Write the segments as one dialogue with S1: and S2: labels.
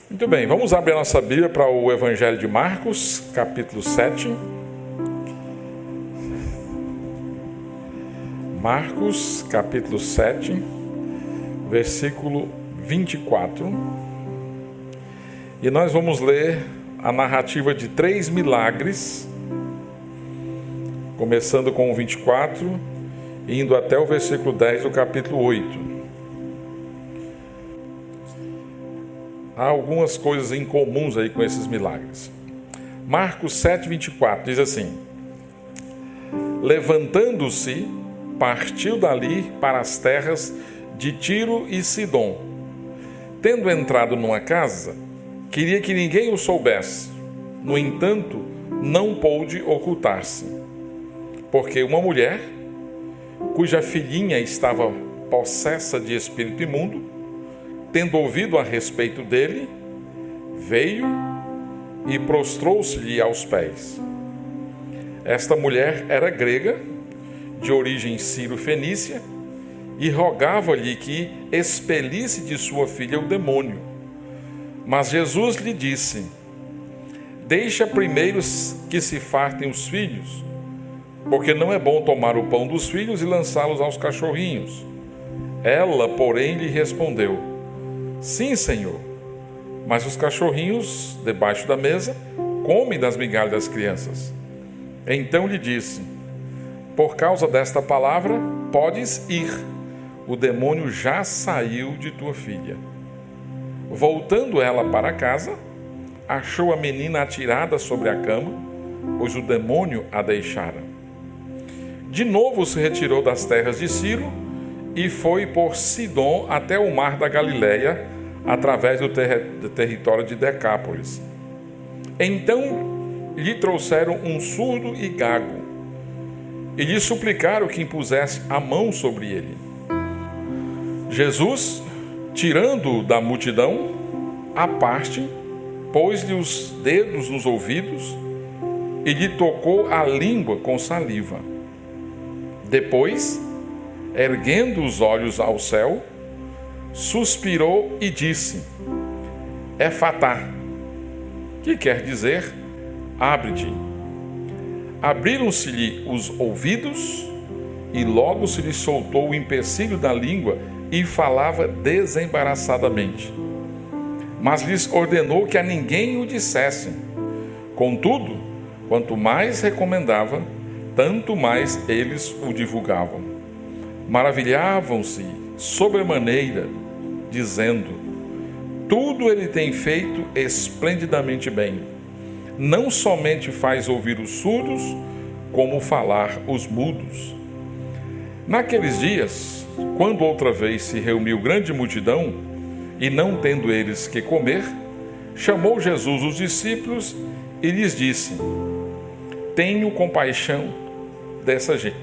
S1: Muito bem, vamos abrir a nossa Bíblia para o Evangelho de Marcos, capítulo 7. Marcos, capítulo 7, versículo 24. E nós vamos ler a narrativa de 3 milagres, começando com o 24, indo até o versículo 10 do capítulo 8. Há algumas coisas incomuns aí com esses milagres. Marcos 7, 24 diz assim: levantando-se, partiu dali para as terras de Tiro e Sidom. Tendo entrado numa casa, queria que ninguém o soubesse. No entanto, não pôde ocultar-se, porque uma mulher, cuja filhinha estava possessa de espírito imundo, tendo ouvido a respeito dele, veio e prostrou-se-lhe aos pés. Esta mulher era grega, de origem sírio-fenícia, e rogava-lhe que expelisse de sua filha o demônio. Mas Jesus lhe disse: deixa primeiro que se fartem os filhos, porque não é bom tomar o pão dos filhos e lançá-los aos cachorrinhos. Ela, porém, lhe respondeu: sim, Senhor, mas os cachorrinhos, debaixo da mesa, comem das migalhas das crianças. Então lhe disse: por causa desta palavra, podes ir, o demônio já saiu de tua filha. Voltando ela para casa, achou a menina atirada sobre a cama, pois o demônio a deixara. De novo se retirou das terras de Ciro e foi por Sidom até o mar da Galileia, através do território de Decápolis. Então lhe trouxeram um surdo e gago, e lhe suplicaram que impusesse a mão sobre ele. Jesus, tirando-o da multidão, à parte, pôs-lhe os dedos nos ouvidos e lhe tocou a língua com saliva. Depois, erguendo os olhos ao céu, suspirou e disse: Efatá, que quer dizer, abre-te. Abriram-se-lhe os ouvidos e logo se lhe soltou o empecilho da língua e falava desembaraçadamente. Mas lhes ordenou que a ninguém o dissessem. Contudo, quanto mais recomendava, tanto mais eles o divulgavam. Maravilhavam-se sobremaneira, dizendo: tudo ele tem feito esplendidamente bem. Não somente faz ouvir os surdos, como falar os mudos. Naqueles dias, quando outra vez se reuniu grande multidão, e não tendo eles que comer, chamou Jesus os discípulos e lhes disse: tenho compaixão dessa gente,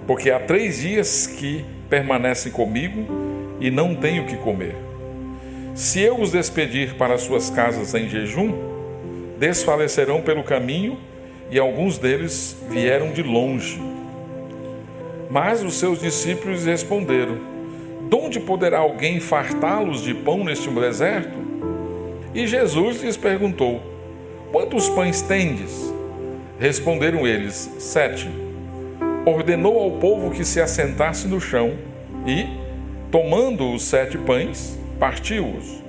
S1: porque há 3 dias que permanecem comigo e não tenho o que comer. Se eu os despedir para suas casas em jejum, desfalecerão pelo caminho, e alguns deles vieram de longe. Mas os seus discípulos responderam: de onde poderá alguém fartá-los de pão neste deserto? E Jesus lhes perguntou: quantos pães tendes? Responderam eles: 7. Ordenou ao povo que se assentasse no chão e, tomando os 7 pães, partiu-os.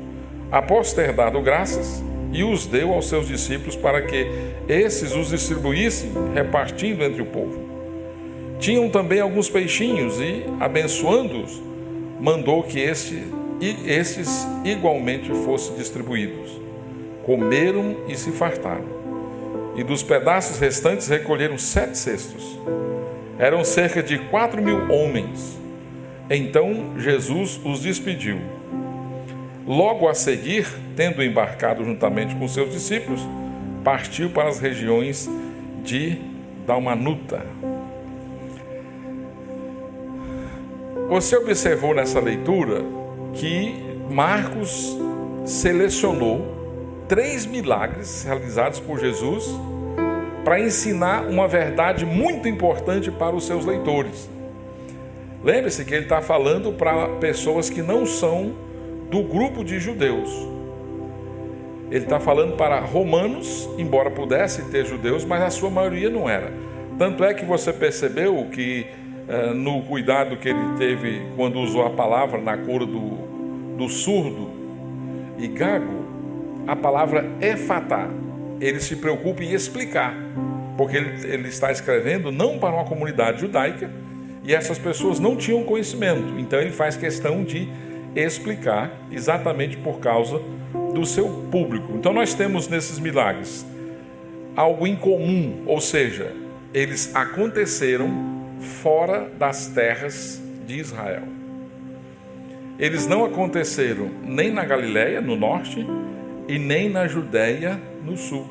S1: Após ter dado graças, e os deu aos seus discípulos para que esses os distribuíssem, repartindo entre o povo. Tinham também alguns peixinhos e, abençoando-os, mandou que estes igualmente fossem distribuídos. Comeram e se fartaram. E dos pedaços restantes recolheram 7 cestos. Eram cerca de 4.000 homens. Então Jesus os despediu. Logo a seguir, tendo embarcado juntamente com seus discípulos, partiu para as regiões de Dalmanuta. Você observou nessa leitura que Marcos selecionou 3 milagres realizados por Jesus para ensinar uma verdade muito importante para os seus leitores. Lembre-se que ele está falando para pessoas que não são do grupo de judeus. Ele está falando para romanos, embora pudesse ter judeus, mas a sua maioria não era. Tanto é que você percebeu que no cuidado que ele teve quando usou a palavra na cura do surdo e gago, a palavra efatá, ele se preocupa em explicar, porque ele está escrevendo não para uma comunidade judaica e essas pessoas não tinham conhecimento, então ele faz questão de explicar exatamente por causa do seu público. Então nós temos nesses milagres algo em comum, ou seja, eles aconteceram fora das terras de Israel. Eles não aconteceram nem na Galileia, no norte, e nem na Judéia, no sul.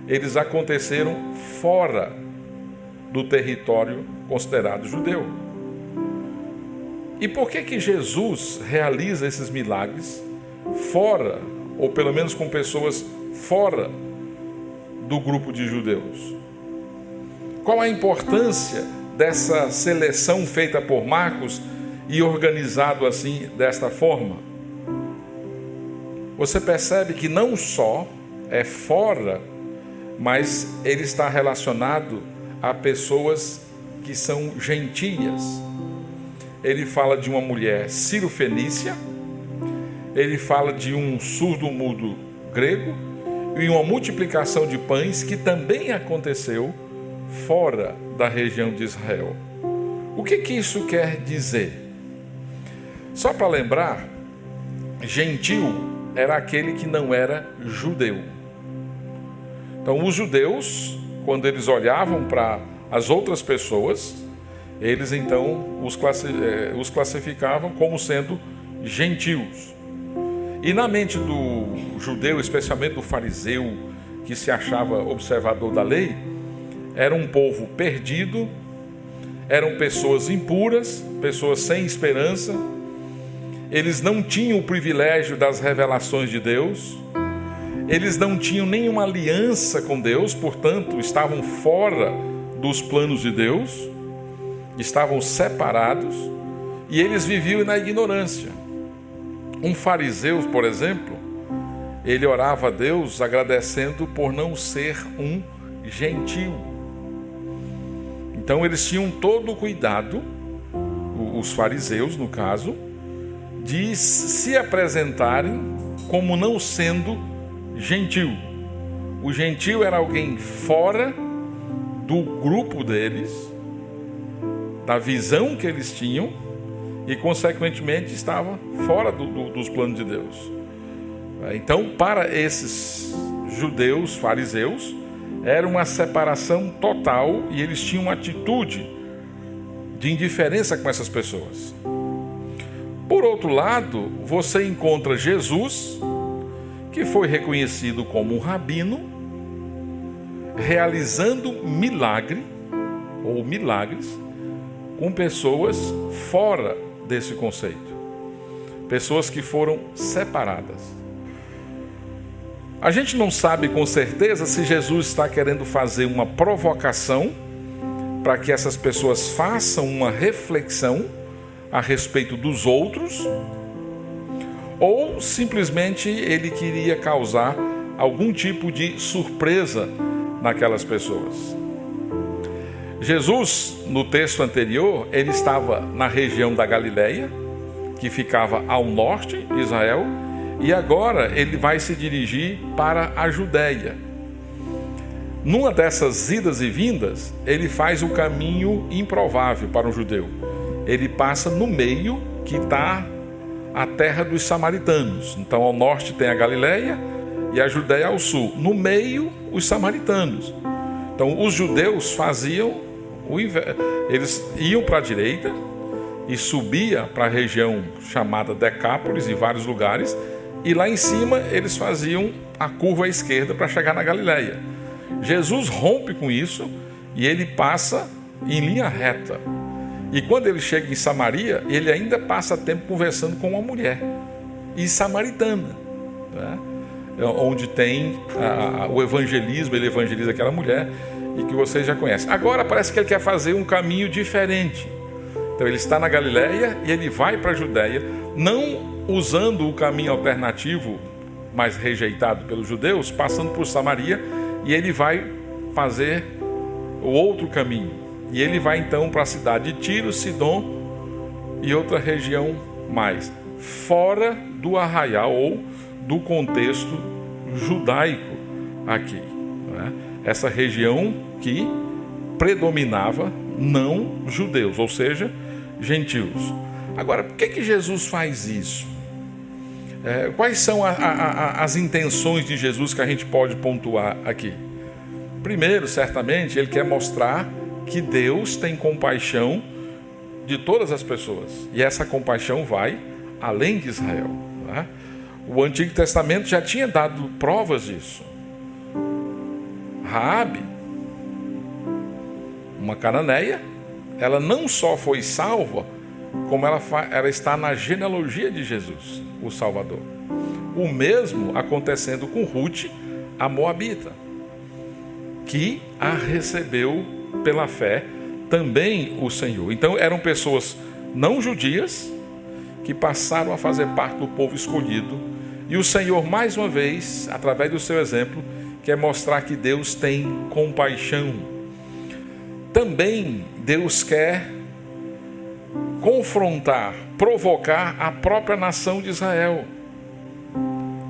S1: Eles aconteceram fora do território considerado judeu. E por que Jesus realiza esses milagres fora, ou pelo menos com pessoas fora do grupo de judeus? Qual a importância dessa seleção feita por Marcos e organizado assim, desta forma? Você percebe que não só é fora, mas ele está relacionado a pessoas que são gentias. Ele fala de uma mulher sírio-fenícia, ele fala de um surdo-mudo grego e uma multiplicação de pães que também aconteceu fora da região de Israel. O que isso quer dizer? Só para lembrar, gentil era aquele que não era judeu. Então os judeus, quando eles olhavam para as outras pessoas, eles então os classificavam como sendo gentios. E na mente do judeu, especialmente do fariseu, que se achava observador da lei, era um povo perdido, eram pessoas impuras, pessoas sem esperança, eles não tinham o privilégio das revelações de Deus, eles não tinham nenhuma aliança com Deus, portanto, estavam fora dos planos de Deus, estavam separados, e eles viviam na ignorância. Um fariseu, por exemplo, ele orava a Deus agradecendo por não ser um gentil. Então eles tinham todo o cuidado, os fariseus no caso, de se apresentarem como não sendo gentil. O gentil era alguém fora do grupo deles, da visão que eles tinham e consequentemente estava fora dos planos de Deus. Então, para esses judeus, fariseus, era uma separação total e eles tinham uma atitude de indiferença com essas pessoas. Por outro lado, você encontra Jesus, que foi reconhecido como um rabino, realizando milagre ou milagres com pessoas fora desse conceito, pessoas que foram separadas. A gente não sabe com certeza se Jesus está querendo fazer uma provocação para que essas pessoas façam uma reflexão a respeito dos outros, ou simplesmente ele queria causar algum tipo de surpresa naquelas pessoas. Jesus, no texto anterior, ele estava na região da Galileia, que ficava ao norte de Israel, e agora ele vai se dirigir para a Judéia. Numa dessas idas e vindas, ele faz o caminho improvável para um judeu. Ele passa no meio que está a terra dos samaritanos. Então ao norte tem a Galileia e a Judéia ao sul. No meio, os samaritanos. Então os judeus faziam o inverso. Eles iam para a direita e subia para a região chamada Decápolis, em vários lugares, e lá em cima eles faziam a curva à esquerda para chegar na Galileia. Jesus rompe com isso e ele passa em linha reta. E quando ele chega em Samaria, ele ainda passa tempo conversando com uma mulher, e samaritana, né? Onde tem o evangelismo, ele evangeliza aquela mulher, e que vocês já conhecem. Agora parece que ele quer fazer um caminho diferente. Então ele está na Galileia e ele vai para a Judéia, não usando o caminho alternativo mas rejeitado pelos judeus, passando por Samaria, e ele vai fazer o outro caminho. E ele vai então para a cidade de Tiro, Sidom e outra região mais, fora do arraial ou do contexto judaico aqui, né? Essa região que predominava não judeus, ou seja, gentios. Agora, por que Jesus faz isso? Quais são as intenções de Jesus que a gente pode pontuar aqui? Primeiro, certamente, ele quer mostrar que Deus tem compaixão de todas as pessoas, e essa compaixão vai além de Israel, né? O Antigo Testamento já tinha dado provas disso. Raabe, uma cananeia, ela não só foi salva, como ela está na genealogia de Jesus, o Salvador. O mesmo acontecendo com Ruth, a moabita, que a recebeu pela fé também o Senhor. Então eram pessoas não judias que passaram a fazer parte do povo escolhido, e o Senhor, mais uma vez, através do seu exemplo, quer mostrar que Deus tem compaixão. Também Deus quer confrontar, provocar a própria nação de Israel.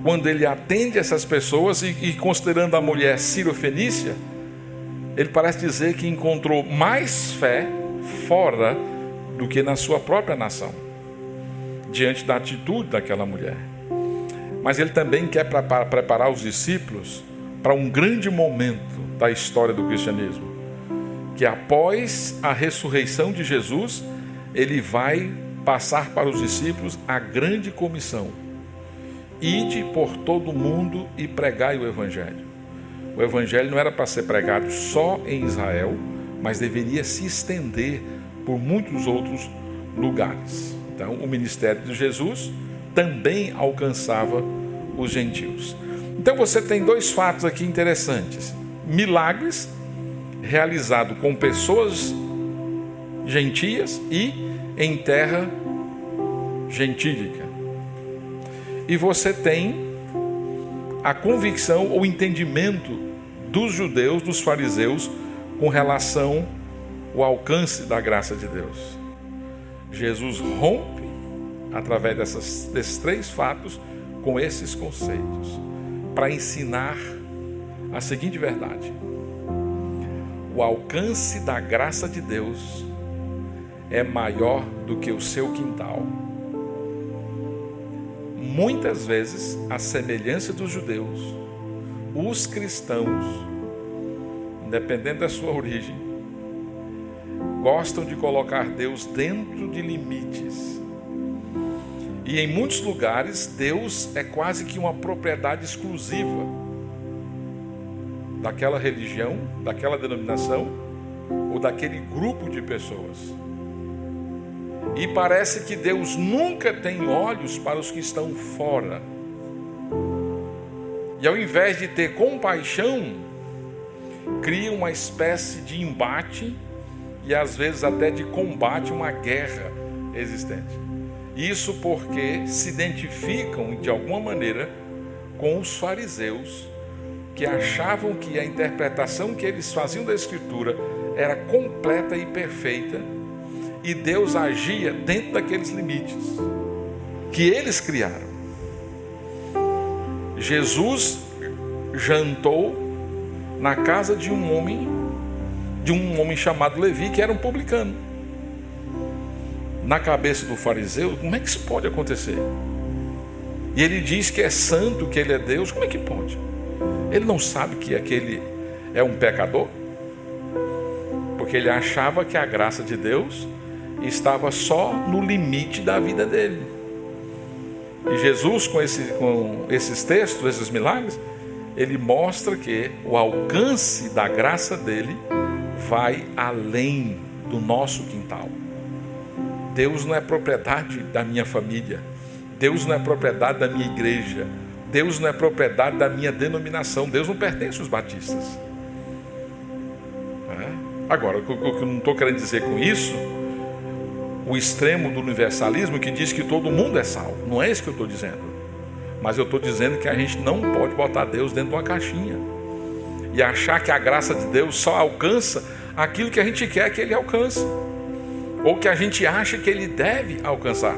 S1: Quando ele atende essas pessoas e considerando a mulher Ciro-fenícia, ele parece dizer que encontrou mais fé fora do que na sua própria nação, diante da atitude daquela mulher. Mas ele também quer preparar os discípulos para um grande momento da história do cristianismo, que após a ressurreição de Jesus, ele vai passar para os discípulos a grande comissão: ide por todo o mundo e pregai o Evangelho. O Evangelho não era para ser pregado só em Israel, mas deveria se estender por muitos outros lugares. Então, o ministério de Jesus também alcançava os gentios. Então, você tem dois fatos aqui interessantes: milagres realizados com pessoas gentias e em terra gentílica. E você tem a convicção ou entendimento dos judeus, dos fariseus, com relação ao alcance da graça de Deus. Jesus rompe, através desses três fatos, com esses conceitos, para ensinar a seguinte verdade: o alcance da graça de Deus é maior do que o seu quintal. Muitas vezes, à semelhança dos judeus, os cristãos, independente da sua origem, gostam de colocar Deus dentro de limites. E em muitos lugares, Deus é quase que uma propriedade exclusiva daquela religião, daquela denominação ou daquele grupo de pessoas. E parece que Deus nunca tem olhos para os que estão fora. E ao invés de ter compaixão, cria uma espécie de embate e às vezes até de combate, uma guerra existente. Isso porque se identificam de alguma maneira com os fariseus, que achavam que a interpretação que eles faziam da Escritura era completa e perfeita, e Deus agia dentro daqueles limites que eles criaram. Jesus jantou na casa de um homem chamado Levi, que era um publicano. Na cabeça do fariseu, como é que isso pode acontecer? E ele diz que é santo, que ele é Deus. Como é que pode? Ele não sabe que aquele é um pecador? Porque ele achava que a graça de Deus estava só no limite da vida dele. E Jesus, com esses textos, esses milagres, ele mostra que o alcance da graça dele vai além do nosso quintal. Deus não é propriedade da minha família. Deus não é propriedade da minha igreja. Deus não é propriedade da minha denominação. Deus não pertence aos batistas. Agora, o que eu não estou querendo dizer com isso, o extremo do universalismo que diz que todo mundo é salvo. Não é isso que eu estou dizendo. Mas eu estou dizendo que a gente não pode botar Deus dentro de uma caixinha e achar que a graça de Deus só alcança aquilo que a gente quer que Ele alcance, ou que a gente acha que Ele deve alcançar.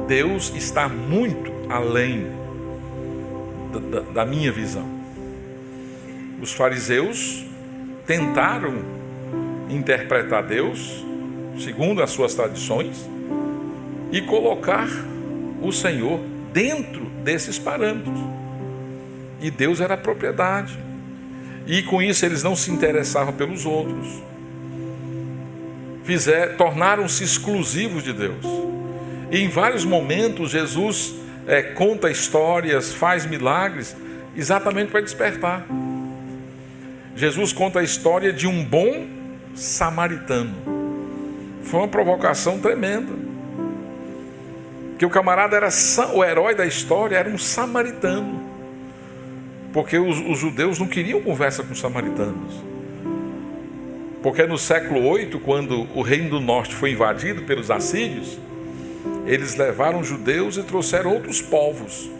S1: Deus está muito além da minha visão. Os fariseus tentaram interpretar Deus segundo as suas tradições e colocar o Senhor dentro desses parâmetros. E Deus era a propriedade. E com isso eles não se interessavam pelos outros. Tornaram-se exclusivos de Deus. E em vários momentos Jesus conta histórias, faz milagres, exatamente para despertar. Jesus conta a história de um bom samaritano. Foi uma provocação tremenda. Que o camarada era o herói da história, era um samaritano. Porque os judeus não queriam conversa com os samaritanos. Porque no século 8, quando o reino do norte foi invadido pelos assírios, eles levaram judeus e trouxeram outros povos.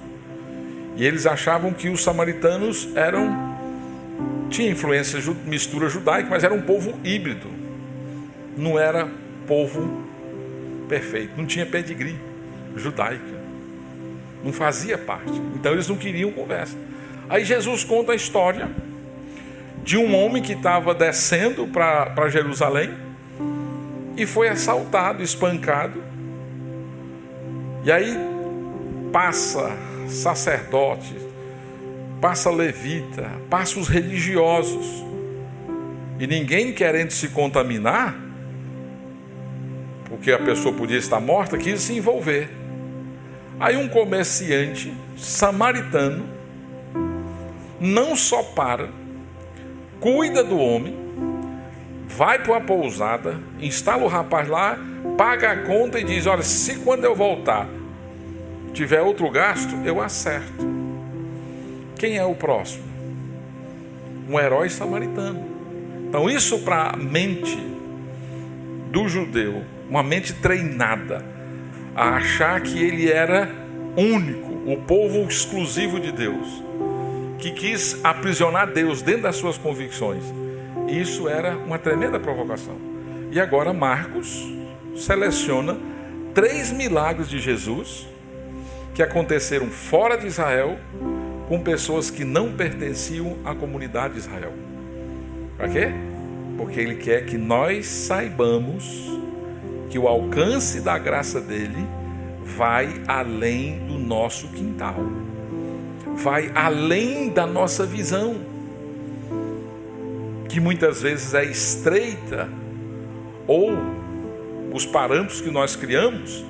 S1: E eles achavam que os samaritanos tinha influência, mistura judaica, mas era um povo híbrido. Não era povo perfeito, não tinha pedigree judaica, não fazia parte. Então eles não queriam conversa. Aí Jesus conta a história de um homem que estava descendo para Jerusalém e foi assaltado, espancado. E aí passa sacerdote, passa levita, passa os religiosos, e ninguém querendo se contaminar, porque a pessoa podia estar morta, quis se envolver. Aí um comerciante samaritano não só cuida do homem, vai para uma pousada, instala o rapaz lá, paga a conta e diz: olha, se quando eu voltar tiver outro gasto, eu acerto. Quem é o próximo? Um herói samaritano. Então isso, para a mente do judeu, uma mente treinada a achar que ele era único, o povo exclusivo de Deus, que quis aprisionar Deus dentro das suas convicções. Isso era uma tremenda provocação. E agora Marcos seleciona 3 milagres de Jesus que aconteceram fora de Israel, com pessoas que não pertenciam à comunidade de Israel. Para quê? Porque ele quer que nós saibamos que o alcance da graça dele vai além do nosso quintal, vai além da nossa visão, que muitas vezes é estreita, ou os parâmetros que nós criamos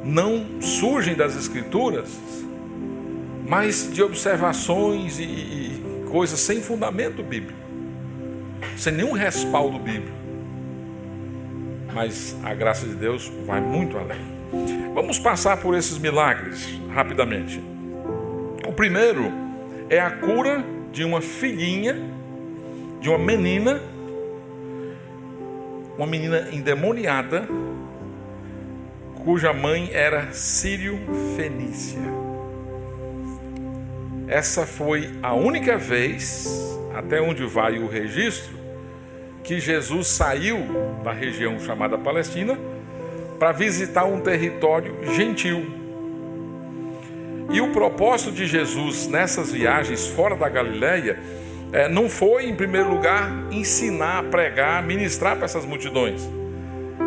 S1: não surgem das Escrituras, mas de observações e coisas sem fundamento bíblico, sem nenhum respaldo bíblico. Mas a graça de Deus vai muito além. Vamos passar por esses milagres rapidamente. O primeiro é a cura de uma filhinha, de uma menina endemoniada, cuja mãe era sírio-fenícia. Essa foi a única vez, até onde vai o registro, que Jesus saiu da região chamada Palestina para visitar um território gentil. E o propósito de Jesus nessas viagens fora da Galileia não foi, em primeiro lugar, ensinar, pregar, ministrar para essas multidões,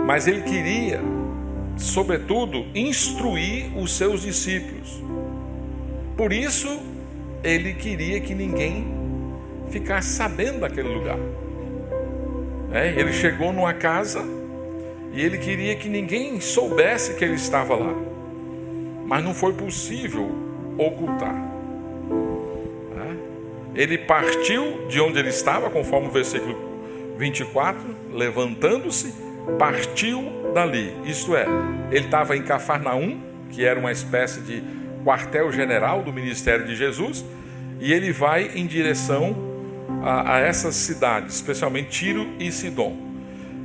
S1: mas ele queria, sobretudo, instruir os seus discípulos. Por isso, ele queria que ninguém ficasse sabendo daquele lugar. Ele chegou numa casa e ele queria que ninguém soubesse que ele estava lá, mas não foi possível ocultar. Ele partiu de onde ele estava, conforme o versículo 24, levantando-se, partiu dali. Isto é, ele estava em Cafarnaum, que era uma espécie de quartel-general do ministério de Jesus, e ele vai em direção a essas cidades, especialmente Tiro e Sidom.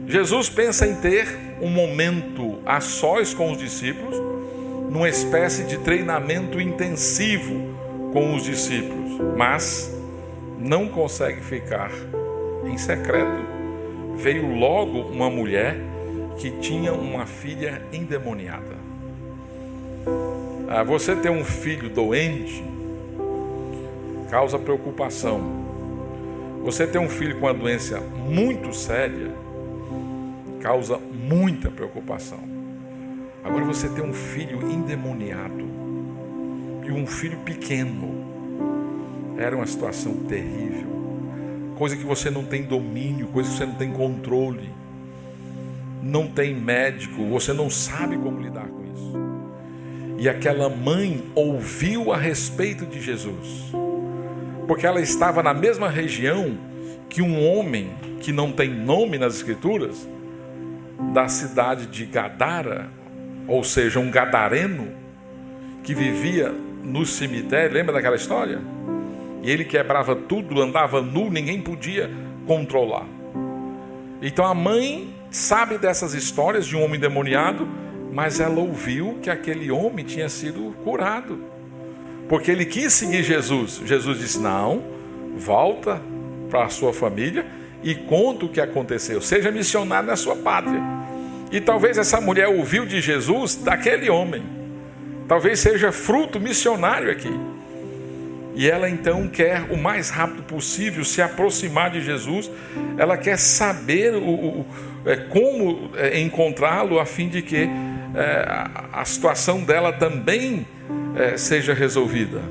S1: Jesus pensa em ter um momento a sós com os discípulos, numa espécie de treinamento intensivo com os discípulos, mas não consegue ficar em secreto. Veio logo uma mulher que tinha uma filha endemoniada. Você ter um filho doente causa preocupação. Você ter um filho com uma doença muito séria causa muita preocupação. Agora você ter um filho endemoniado e um filho pequeno era uma situação terrível, coisa que você não tem domínio, coisa que você não tem controle, não tem médico, você não sabe como lidar com isso. E aquela mãe ouviu a respeito de Jesus, porque ela estava na mesma região que um homem que não tem nome nas Escrituras, da cidade de Gadara, ou seja, um gadareno, que vivia no cemitério. Lembra daquela história? E ele quebrava tudo, andava nu, ninguém podia controlar. Então a mãe sabe dessas histórias de um homem endemoniado, mas ela ouviu que aquele homem tinha sido curado, porque ele quis seguir Jesus. Jesus disse: não, volta para a sua família e conta o que aconteceu, seja missionário na sua pátria. E talvez essa mulher ouviu de Jesus daquele homem, talvez seja fruto missionário aqui. E ela então quer o mais rápido possível se aproximar de Jesus. Ela quer saber como encontrá-lo, a fim de que a situação dela também seja resolvida.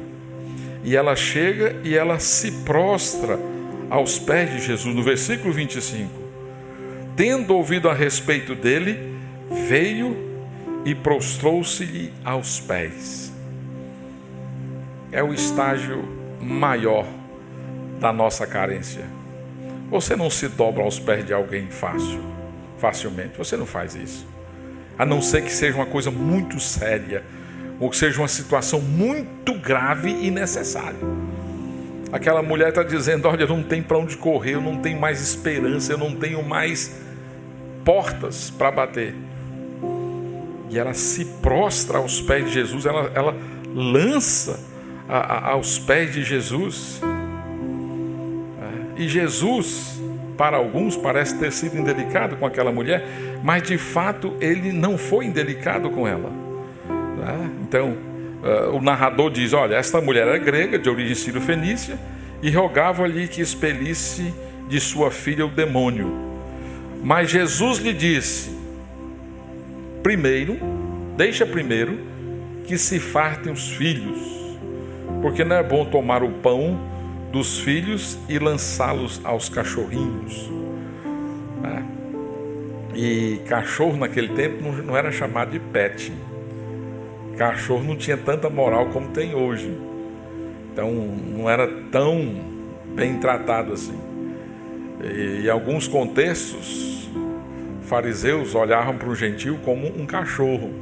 S1: E ela chega e ela se prostra aos pés de Jesus. No versículo 25: tendo ouvido a respeito dele, veio e prostrou-se-lhe aos pés. É o estágio maior da nossa carência. Você não se dobra aos pés de alguém facilmente. Você não faz isso. A não ser que seja uma coisa muito séria, ou que seja uma situação muito grave e necessária. Aquela mulher está dizendo: olha, eu não tenho para onde correr, eu não tenho mais esperança, eu não tenho mais portas para bater. E ela se prostra aos pés de Jesus, ela lança aos pés de Jesus. E Jesus, para alguns, parece ter sido indelicado com aquela mulher, mas de fato ele não foi indelicado com ela. Então o narrador diz: olha, esta mulher era grega, de origem sírio-fenícia, e rogava-lhe que expelisse de sua filha o demônio. Mas Jesus lhe disse: deixa primeiro que se fartem os filhos, porque não é bom tomar o pão dos filhos e lançá-los aos cachorrinhos. E cachorro naquele tempo não era chamado de pet. Cachorro não tinha tanta moral como tem hoje. Então não era tão bem tratado assim. E em alguns contextos, fariseus olhavam para o gentil como um cachorro.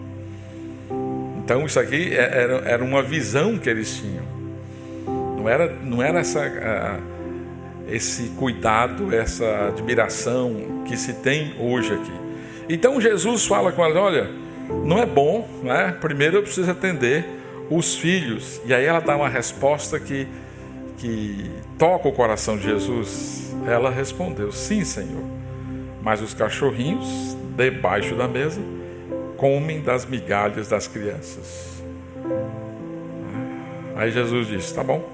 S1: Então isso aqui era uma visão que eles tinham. Não era esse cuidado, essa admiração que se tem hoje aqui. Então Jesus fala com ela: olha, não é bom, né? Primeiro eu preciso atender os filhos. E aí ela dá uma resposta que toca o coração de Jesus. Ela respondeu: sim, Senhor, mas os cachorrinhos debaixo da mesa comem das migalhas das crianças. Aí Jesus disse: tá bom,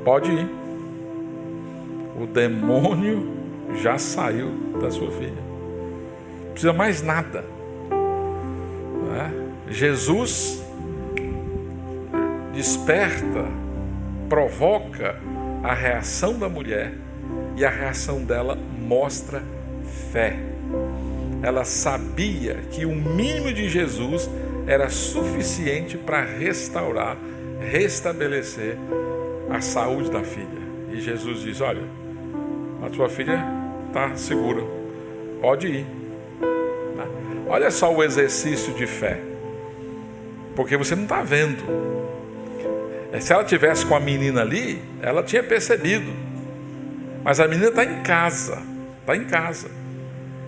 S1: pode ir, o demônio já saiu da sua filha, não precisa mais nada. Jesus desperta, provoca a reação da mulher, e a reação dela mostra fé. Ela sabia que o mínimo de Jesus era suficiente para restaurar, restabelecer a saúde da filha. E Jesus diz: olha, a tua filha está segura, pode ir. Olha só o exercício de fé, porque você não está vendo. Se ela tivesse com a menina ali, ela tinha percebido, mas a menina está em casa.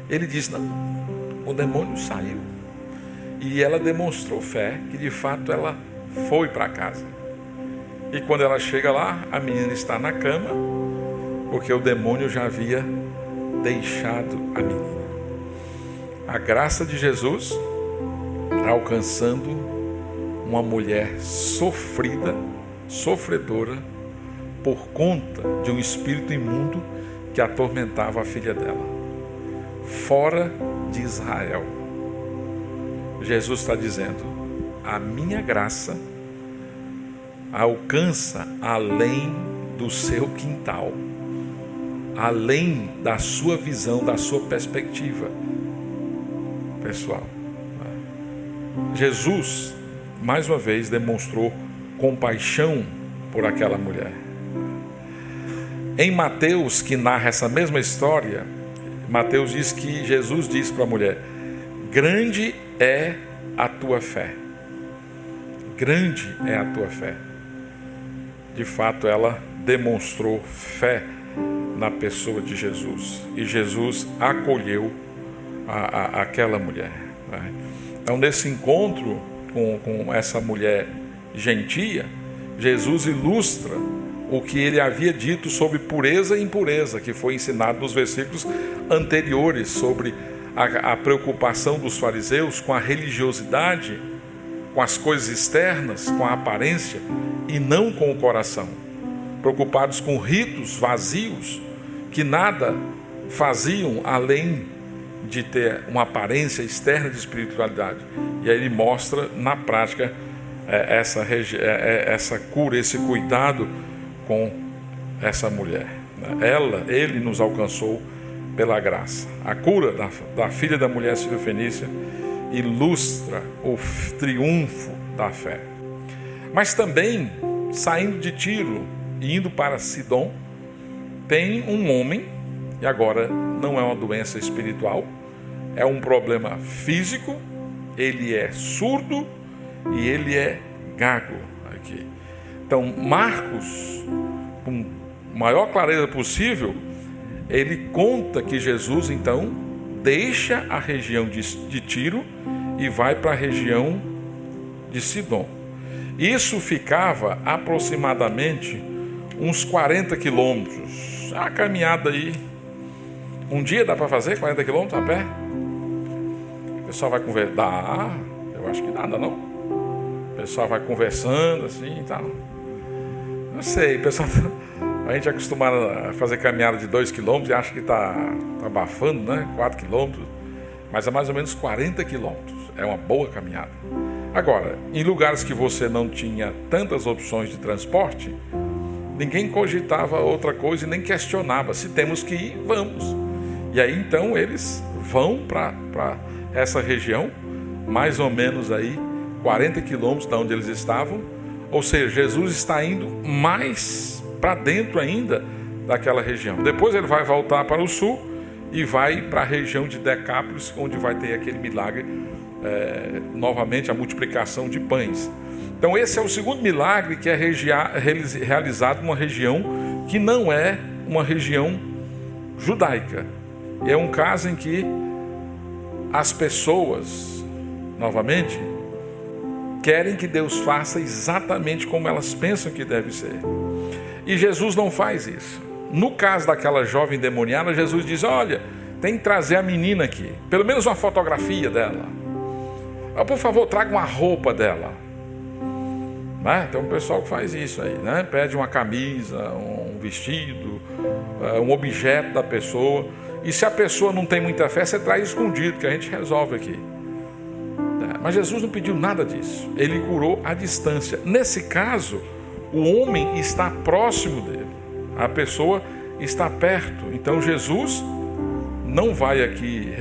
S1: Ele diz: não, o demônio saiu. E ela demonstrou fé, que de fato ela foi para casa. E quando ela chega lá, a menina está na cama, porque o demônio já havia deixado a menina. A graça de Jesus alcançando uma mulher sofrida, sofredora, por conta de um espírito imundo que atormentava a filha dela, fora de Israel. Jesus está dizendo: a minha graça alcança além do seu quintal, além da sua visão, da sua perspectiva pessoal. Jesus, mais uma vez, demonstrou compaixão por aquela mulher. Em Mateus, que narra essa mesma história, Mateus diz que Jesus disse para a mulher: grande é a tua fé. Grande é a tua fé. De fato, ela demonstrou fé na pessoa de Jesus. E Jesus acolheu aquela mulher. Então, nesse encontro com essa mulher gentia, Jesus ilustra o que ele havia dito sobre pureza e impureza, que foi ensinado nos versículos anteriores, sobre a preocupação dos fariseus com a religiosidade, com as coisas externas, com a aparência, e não com o coração. Preocupados com ritos vazios, que nada faziam além de ter uma aparência externa de espiritualidade. E aí ele mostra na prática essa cura, esse cuidado com essa mulher. Ele nos alcançou pela graça. A cura da filha da mulher sirofenícia ilustra o triunfo da fé. Mas também, saindo de Tiro e indo para Sidom, tem um homem, e agora não é uma doença espiritual, é um problema físico. Ele é surdo e ele é gago aqui. Então Marcos, com maior clareza possível, ele conta que Jesus então deixa a região de Tiro e vai para a região de Sidom. Isso ficava aproximadamente uns 40 quilômetros. A caminhada aí, um dia dá para fazer 40 quilômetros a pé? O pessoal vai conversar. Dá, eu acho que nada não. O pessoal vai conversando assim e tal. Não sei, pessoal, a gente é acostumado a fazer caminhada de 2 quilômetros e acha que está abafando, né? 4 quilômetros, mas é mais ou menos 40 quilômetros. É uma boa caminhada. Agora, em lugares que você não tinha tantas opções de transporte, ninguém cogitava outra coisa e nem questionava. Se temos que ir, vamos. E aí então eles vão para essa região, mais ou menos aí 40 quilômetros de onde eles estavam. Ou seja, Jesus está indo mais para dentro ainda daquela região. Depois ele vai voltar para o sul e vai para a região de Decápolis, onde vai ter aquele milagre, novamente a multiplicação de pães. Então esse é o segundo milagre que é realizado numa região que não é uma região judaica. É um caso em que as pessoas, novamente, querem que Deus faça exatamente como elas pensam que deve ser. E Jesus não faz isso. No caso daquela jovem endemoniada, Jesus diz: olha, tem que trazer a menina aqui, pelo menos uma fotografia dela. Por favor, traga uma roupa dela. Então o pessoal que faz isso aí, né? Pede uma camisa, um vestido, um objeto da pessoa. E se a pessoa não tem muita fé, você traz escondido, que a gente resolve aqui. Mas Jesus não pediu nada disso. Ele curou à distância. Nesse caso, o homem está próximo dele. A pessoa está perto. Então Jesus não vai aqui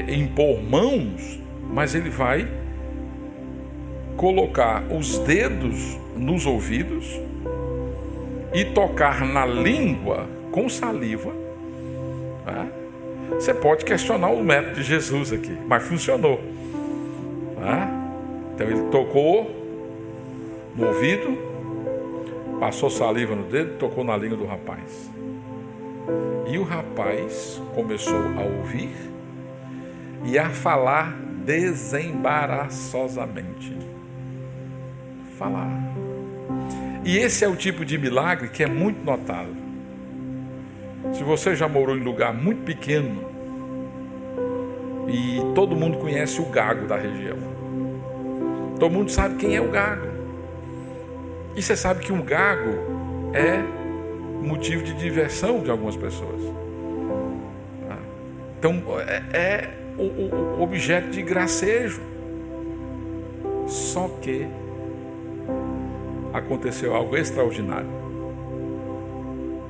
S1: impor mãos, mas ele vai colocar os dedos nos ouvidos e tocar na língua com saliva. Você pode questionar o método de Jesus aqui, mas funcionou. Então ele tocou no ouvido, passou saliva no dedo, tocou na língua do rapaz. E o rapaz começou a ouvir e a falar desembaraçosamente. Falar. E esse é o tipo de milagre que é muito notado. Se você já morou em lugar muito pequeno e todo mundo conhece o gago da região, todo mundo sabe quem é o gago. E você sabe que um gago é motivo de diversão de algumas pessoas. Então é o objeto de gracejo. Só que aconteceu algo extraordinário.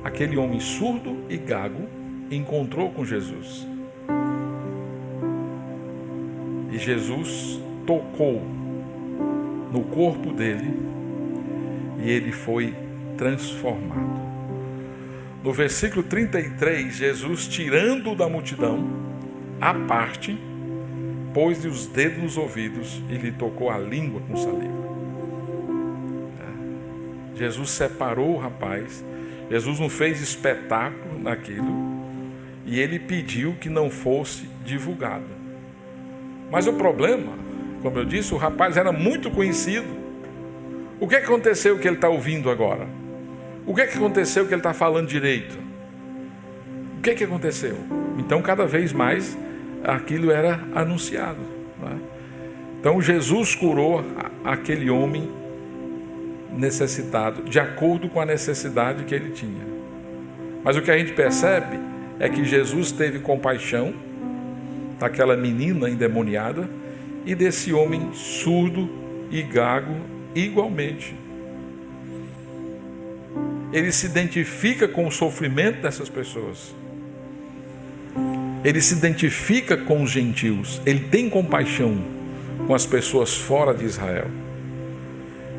S1: Aquele homem surdo e gago encontrou com Jesus. E Jesus tocou no corpo dele e ele foi transformado. No versículo 33, Jesus, tirando-o da multidão, à parte, pôs-lhe os dedos nos ouvidos e lhe tocou a língua com saliva. Jesus separou o rapaz, Jesus não fez espetáculo naquilo, e ele pediu que não fosse divulgado. Mas o problema, como eu disse, o rapaz era muito conhecido. O que aconteceu que ele está ouvindo agora? O que aconteceu que ele está falando direito? O que aconteceu? Então, cada vez mais, aquilo era anunciado. Né? Então, Jesus curou aquele homem necessitado, de acordo com a necessidade que ele tinha. Mas o que a gente percebe é que Jesus teve compaixão daquela menina endemoniada e desse homem surdo e gago igualmente. Ele se identifica com o sofrimento dessas pessoas. Ele se identifica com os gentios. Ele tem compaixão com as pessoas fora de Israel.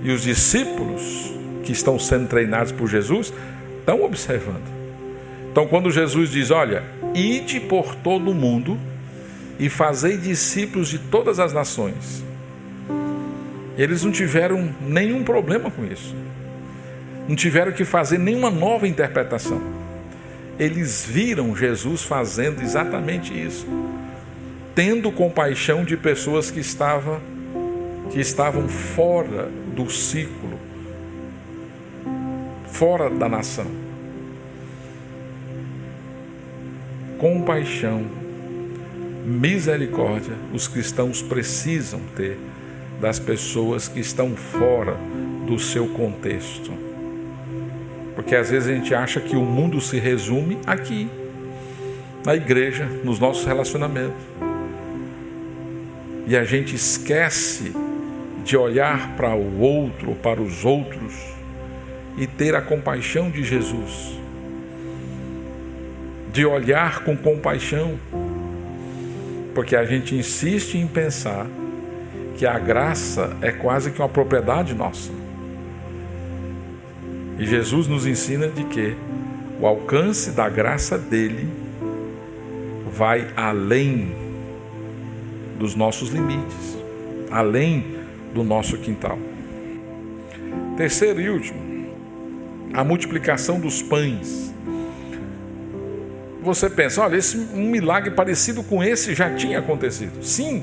S1: E os discípulos que estão sendo treinados por Jesus estão observando. Então, quando Jesus diz, olha, ide por todo o mundo e fazei discípulos de todas as nações, eles não tiveram nenhum problema com isso. Não tiveram que fazer nenhuma nova interpretação. Eles viram Jesus fazendo exatamente isso, tendo compaixão de pessoas que estavam fora do ciclo, fora da nação. Compaixão, misericórdia, os cristãos precisam ter das pessoas que estão fora do seu contexto. Porque às vezes a gente acha que o mundo se resume aqui, na igreja, nos nossos relacionamentos. E a gente esquece de olhar para o outro, para os outros, e ter a compaixão de Jesus. De olhar com compaixão. Porque a gente insiste em pensar que a graça é quase que uma propriedade nossa. E Jesus nos ensina de que o alcance da graça dele vai além dos nossos limites, além do nosso quintal. Terceiro e último, a multiplicação dos pães. Você pensa, olha, um milagre parecido com esse já tinha acontecido. Sim,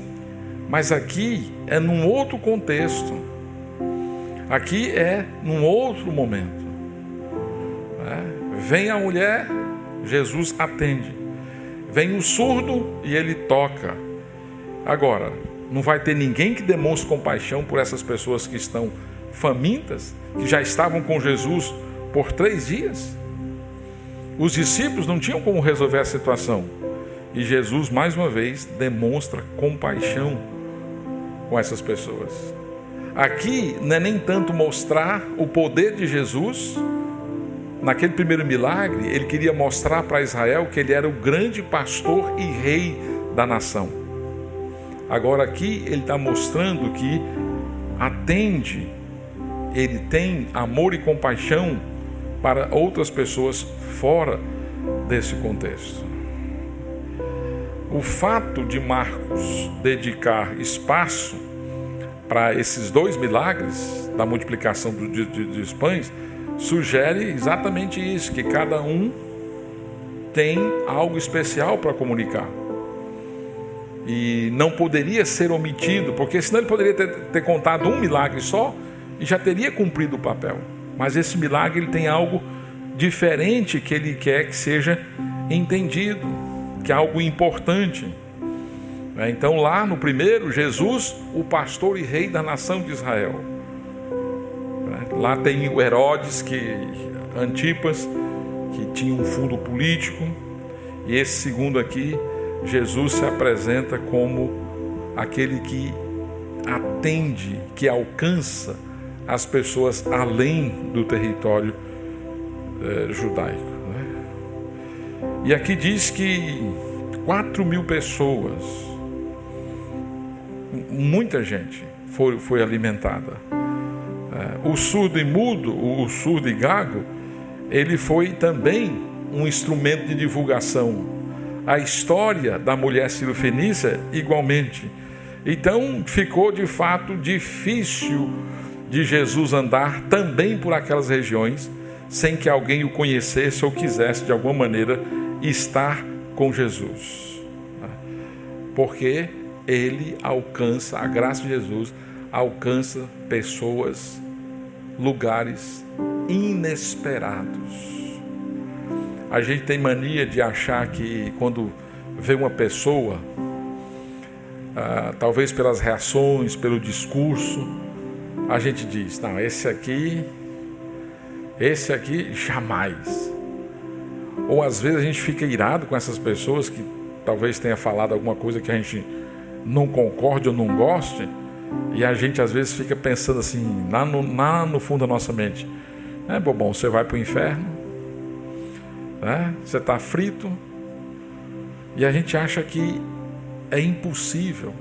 S1: mas aqui é num outro contexto. Aqui é num outro momento. Vem a mulher, Jesus atende. Vem o surdo e ele toca. Agora, não vai ter ninguém que demonstre compaixão por essas pessoas que estão famintas, que já estavam com Jesus por 3 dias? Os discípulos não tinham como resolver a situação. E Jesus, mais uma vez, demonstra compaixão com essas pessoas. Aqui não é nem tanto mostrar o poder de Jesus. Naquele primeiro milagre, ele queria mostrar para Israel que ele era o grande pastor e rei da nação. Agora aqui ele está mostrando que atende, ele tem amor e compaixão para outras pessoas fora desse contexto. O fato de Marcos dedicar espaço para esses 2 milagres da multiplicação dos pães sugere exatamente isso, que cada um tem algo especial para comunicar. e não poderia ser omitido, porque senão ele poderia ter contado um milagre só e já teria cumprido o papel. Mas esse milagre ele tem algo diferente que ele quer que seja entendido, que é algo importante. Então lá no primeiro, Jesus, o pastor e rei da nação de Israel. Lá tem o Herodes, Antipas, que tinha um fundo político. E esse segundo aqui, Jesus se apresenta como aquele que atende, que alcança as pessoas além do território judaico. E aqui diz que 4.000 pessoas, muita gente foi alimentada. O surdo e mudo, o surdo e gago, ele foi também um instrumento de divulgação. A história da mulher cirofenícia igualmente. Então ficou de fato difícil de Jesus andar também por aquelas regiões sem que alguém o conhecesse ou quisesse de alguma maneira estar com Jesus, porque ele alcança, a graça de Jesus alcança pessoas, lugares inesperados. A gente tem mania de achar que quando vê uma pessoa, talvez pelas reações, pelo discurso, a gente diz, não, esse aqui jamais. Ou às vezes a gente fica irado com essas pessoas que talvez tenha falado alguma coisa que a gente não concorde ou não goste, e a gente às vezes fica pensando assim, lá no fundo da nossa mente, bobão, você vai para o inferno, você está frito, e a gente acha que é impossível.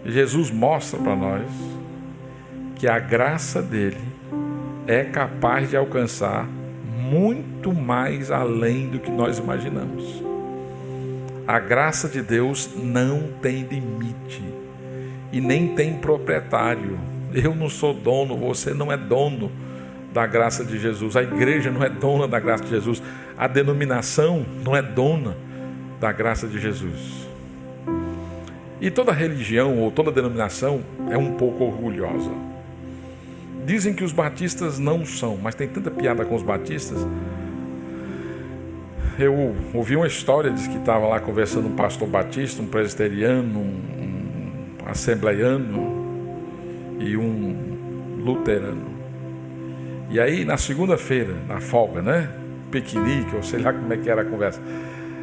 S1: E Jesus mostra para nós que a graça dele é capaz de alcançar muito mais além do que nós imaginamos. A graça de Deus não tem limite e nem tem proprietário. Eu não sou dono, você não é dono da graça de Jesus. A igreja não é dona da graça de Jesus. A denominação não é dona da graça de Jesus. E toda religião ou toda denominação é um pouco orgulhosa. Dizem que os batistas não são, mas tem tanta piada com os batistas. Eu ouvi uma história, diz que estava lá conversando um pastor batista, um presbiteriano, um assembleiano e um luterano. E aí na segunda-feira, na folga, piquenique, ou sei lá como é que era a conversa.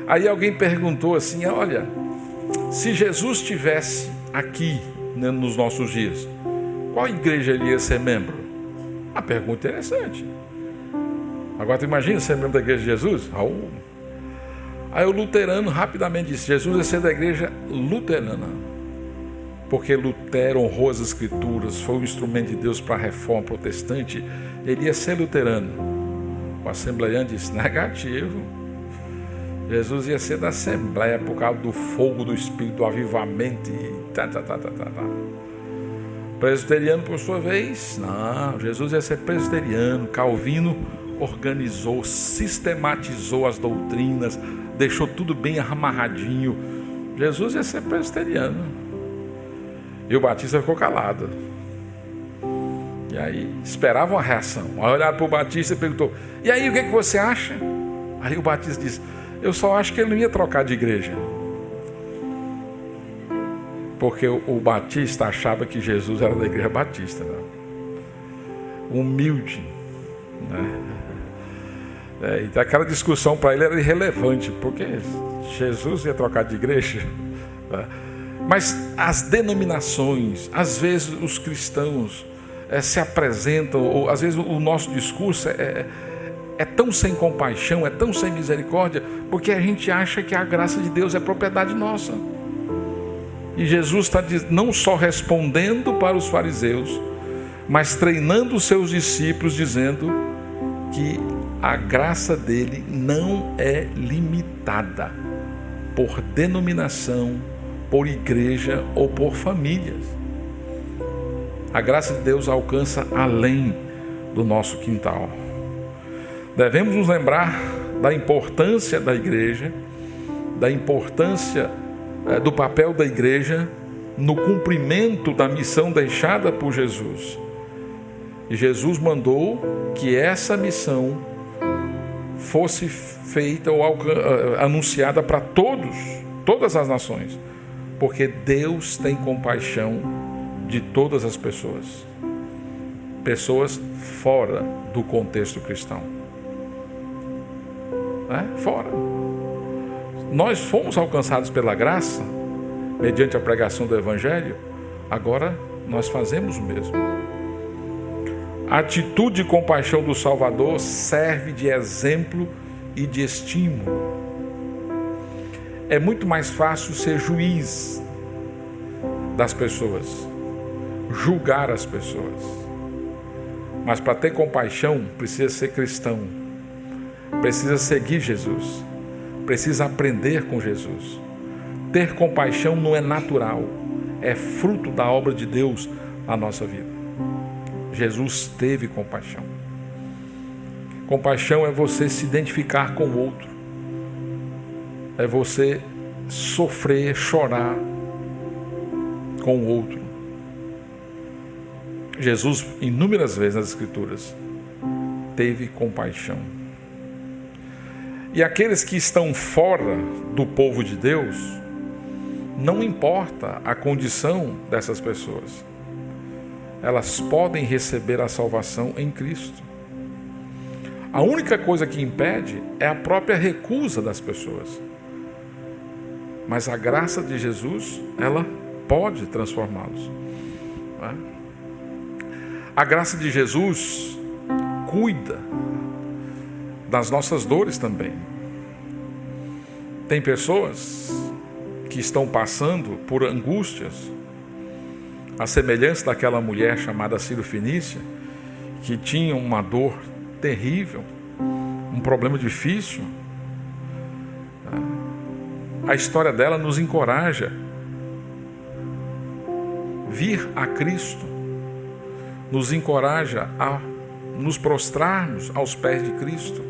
S1: Aí alguém perguntou assim, olha, se Jesus estivesse aqui, nos nossos dias, qual igreja ele ia ser membro? Uma pergunta interessante. Agora tu imagina ser membro da igreja de Jesus? Aí o luterano rapidamente disse, Jesus ia ser da igreja luterana, porque Lutero honrou as escrituras, foi um instrumento de Deus para a reforma protestante, ele ia ser luterano. O assembleiano disse, negativo, Jesus ia ser da assembleia por causa do fogo do Espírito, do avivamento e Presbiteriano, por sua vez, não, Jesus ia ser presbiteriano. Calvino organizou, sistematizou as doutrinas, deixou tudo bem amarradinho. Jesus ia ser presbiteriano. E o Batista ficou calado. E aí esperava uma reação. Aí olharam para o Batista e perguntou, e aí o que você acha? Aí o Batista disse, eu só acho que ele não ia trocar de igreja. Porque o Batista achava que Jesus era da igreja batista, humilde, e aquela discussão para ele era irrelevante, porque Jesus ia trocar de igreja, Mas as denominações, às vezes os cristãos se apresentam, ou às vezes o nosso discurso é tão sem compaixão, é tão sem misericórdia, porque a gente acha que a graça de Deus é propriedade nossa. E Jesus está não só respondendo para os fariseus, mas treinando os seus discípulos, dizendo que a graça dele não é limitada por denominação, por igreja ou por famílias. A graça de Deus alcança além do nosso quintal. Devemos nos lembrar da importância da igreja, da importância do papel da igreja no cumprimento da missão deixada por Jesus. E Jesus mandou que essa missão fosse feita ou anunciada para todas as nações, porque Deus tem compaixão de todas as pessoas fora do contexto cristão. Fora. Nós fomos alcançados pela graça, mediante a pregação do Evangelho, agora nós fazemos o mesmo. A atitude de compaixão do Salvador serve de exemplo e de estímulo. É muito mais fácil ser juiz das pessoas, julgar as pessoas. Mas para ter compaixão, precisa ser cristão, precisa seguir Jesus, precisa aprender com Jesus. Ter compaixão não é natural, é fruto da obra de Deus na nossa vida. Jesus teve compaixão. Compaixão é você se identificar com o outro, é você sofrer, chorar com o outro. Jesus, inúmeras vezes nas Escrituras, teve compaixão. E aqueles que estão fora do povo de Deus, não importa a condição dessas pessoas, elas podem receber a salvação em Cristo. A única coisa que impede é a própria recusa das pessoas. Mas a graça de Jesus, ela pode transformá-los. A graça de Jesus cuida das nossas dores também. Tem pessoas que estão passando por angústias, a semelhança daquela mulher chamada Sírio-Fenícia, que tinha uma dor terrível, um problema difícil. A história dela nos encoraja a vir a Cristo, nos encoraja a nos prostrarmos aos pés de Cristo,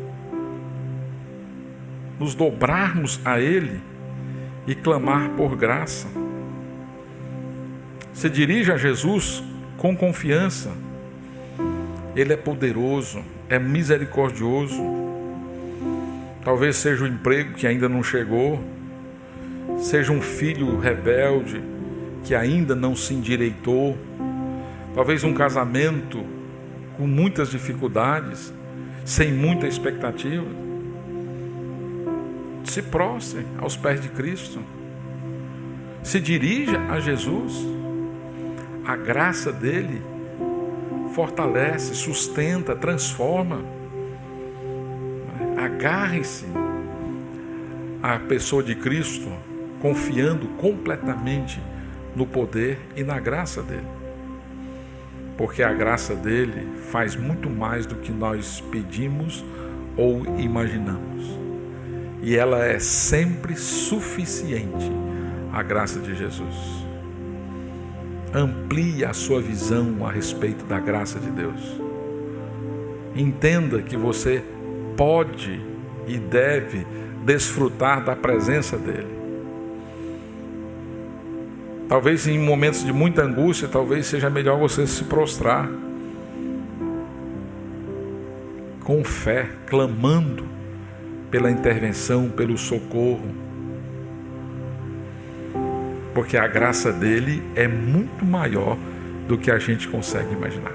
S1: nos dobrarmos a Ele e clamar por graça. Se dirige a Jesus com confiança. Ele é poderoso, é misericordioso. Talvez seja o emprego que ainda não chegou, seja um filho rebelde que ainda não se endireitou, talvez um casamento com muitas dificuldades, sem muita expectativa. Se prostre aos pés de Cristo, se dirija a Jesus. A graça dele fortalece, sustenta, transforma. Agarre-se à pessoa de Cristo, confiando completamente no poder e na graça dele. Porque a graça dele faz muito mais do que nós pedimos ou imaginamos. E ela é sempre suficiente, a graça de Jesus. Amplie a sua visão a respeito da graça de Deus. Entenda que você pode e deve desfrutar da presença dele. Talvez em momentos de muita angústia, talvez seja melhor você se prostrar com fé, clamando pela intervenção, pelo socorro. Porque a graça dele é muito maior do que a gente consegue imaginar.